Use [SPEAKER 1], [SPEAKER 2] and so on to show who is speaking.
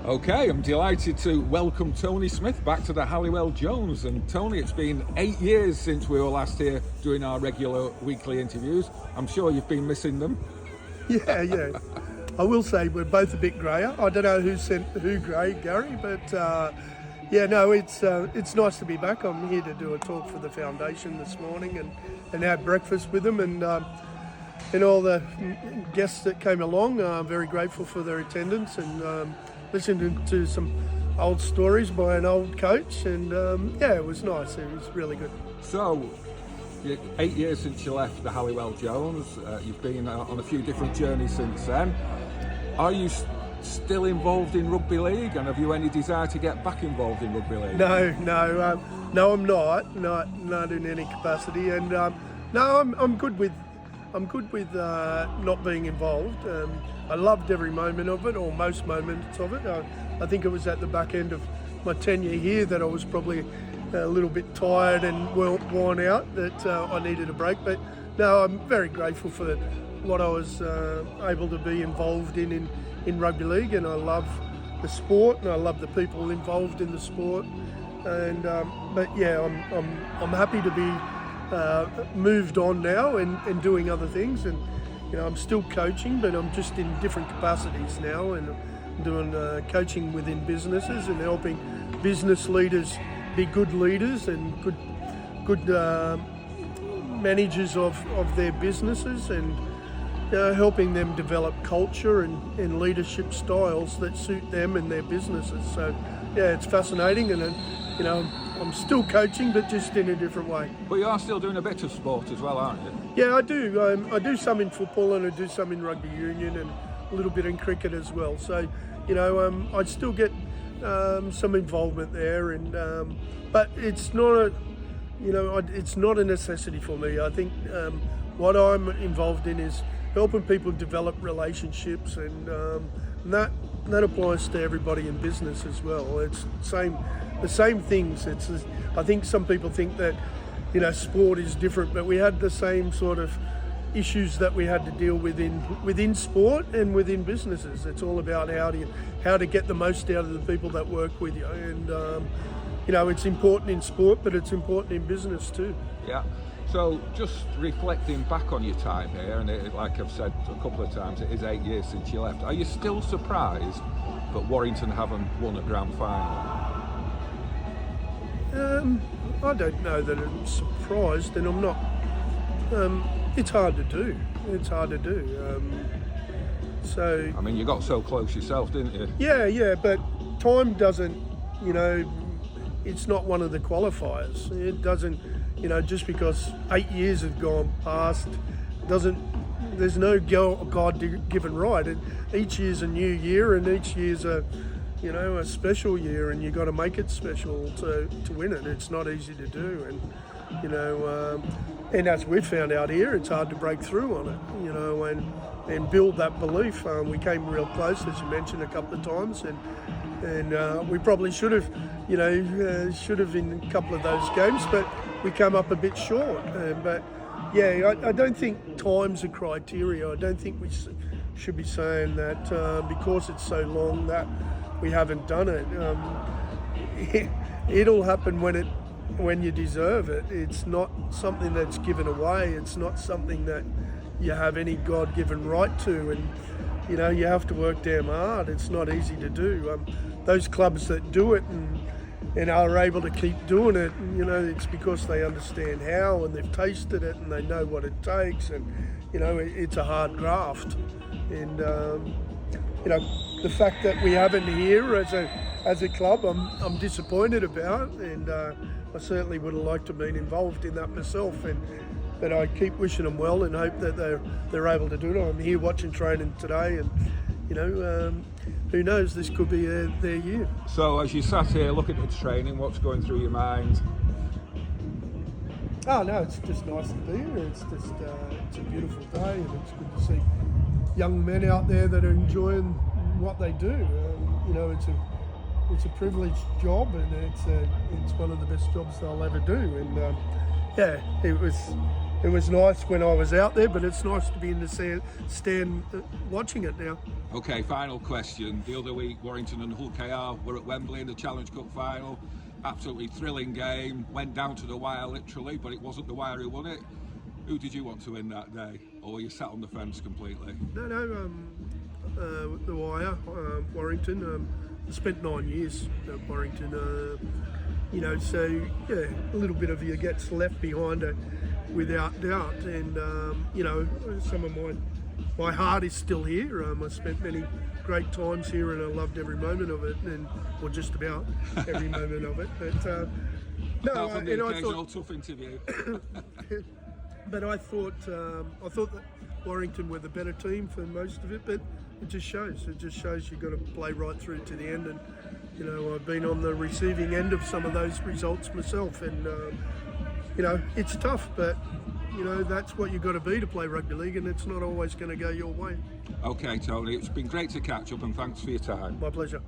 [SPEAKER 1] Okay, I'm delighted to welcome Tony Smith back to the Halliwell Jones. And Tony, it's been 8 years since we were last here doing our regular weekly interviews. I'm sure you've been missing them.
[SPEAKER 2] Yeah. I will say we're both a bit greyer. I don't know who sent who grey, Gary, but it's nice to be back. I'm here to do a talk for the foundation this morning and have breakfast with them and all the guests that came along. I'm very grateful for their attendance and listening to some old stories by an old coach, and it was nice. It was really good.
[SPEAKER 1] So, 8 years since you left the Halliwell Jones. You've been on a few different journeys since then. Are you still involved in rugby league, and have you any desire to get back involved in rugby league?
[SPEAKER 2] No, I'm not in any capacity, and I'm good with not being involved. I loved every moment of it, or most moments of it. I think it was at the back end of my tenure here that I was probably a little bit tired and worn out, that I needed a break. But no, I'm very grateful for what I was able to be involved in rugby league, and I love the sport and I love the people involved in the sport. And I'm happy to be moved on now and doing other things. And I'm still coaching, but I'm just in different capacities now, and doing coaching within businesses and helping business leaders be good leaders and good managers of their businesses, and helping them develop culture and leadership styles that suit them and their businesses. So it's fascinating, and I'm still coaching, but just in a different way.
[SPEAKER 1] But you are still doing a bit of sport as well, aren't you?
[SPEAKER 2] Yeah, I do. I do some in football, and I do some in rugby union, and a little bit in cricket as well. So I still get some involvement there, and but it's not it's not a necessity for me. I think what I'm involved in is helping people develop relationships, and that applies to everybody in business as well. It's the same things. I think some people think that sport is different, but we had the same sort of issues that we had to deal with within sport and within businesses. It's all about how to get the most out of the people that work with you, and it's important in sport, but it's important in business too.
[SPEAKER 1] Yeah. So just reflecting back on your time here, and like I've said a couple of times, it is 8 years since you left. Are you still surprised that Warrington haven't won a grand final?
[SPEAKER 2] I don't know that I'm surprised, and I'm not. It's hard to do. So.
[SPEAKER 1] I mean, you got so close yourself, didn't you?
[SPEAKER 2] Yeah, but time doesn't. It's not one of the qualifiers. It doesn't. Just because 8 years have gone past, there's no God-given right. Each year's a new year, and each year's a special year, and you got to make it special to win it. It's not easy to do, and as we've found out here, it's hard to break through on it, and build that belief. We came real close, as you mentioned, a couple of times, and we probably should have in a couple of those games, but we came up a bit short. I don't think time's a criteria. I don't think we should be saying that because it's so long that we haven't done it. It'll happen when you deserve it. It's not something that's given away. It's not something that you have any God-given right to, and you have to work damn hard. It's not easy to do. Those clubs that do it and are able to keep doing it, it's because they understand how, and they've tasted it, and they know what it takes, and it's a hard graft. And the fact that we haven't here as a club, I'm disappointed about, and I certainly would have liked to have been involved in that myself. But I keep wishing them well and hope that they're able to do it. I'm here watching training today, and who knows, this could be their year.
[SPEAKER 1] So as you sat here looking at the training, what's going through your mind?
[SPEAKER 2] Oh no, it's just nice to be here. It's just it's a beautiful day, and it's good to see young men out there that are enjoying what they do. It's a privileged job, and it's one of the best jobs they'll ever do. And it was nice when I was out there, but it's nice to be in the stand watching it now.
[SPEAKER 1] Okay, final question. The other week, Warrington and Hull KR were at Wembley in the Challenge Cup final. Absolutely thrilling game. Went down to the wire literally, but it wasn't the wire who won it. Who did you want to win that day, or were you sat on the fence completely?
[SPEAKER 2] No, the wire, Warrington. I spent 9 years at Warrington. So yeah, a little bit of you gets left behind, without doubt. And some of my heart is still here. I spent many great times here, and I loved every moment of it, or just about every moment of it. But
[SPEAKER 1] Apart from the occasional tough interview.
[SPEAKER 2] But I thought that Warrington were the better team for most of it, but it just shows. It just shows you've got to play right through to the end. And I've been on the receiving end of some of those results myself, and it's tough, but that's what you've got to be to play rugby league, and it's not always going to go your way.
[SPEAKER 1] Okay, Tony, it's been great to catch up, and thanks for your time.
[SPEAKER 2] My pleasure.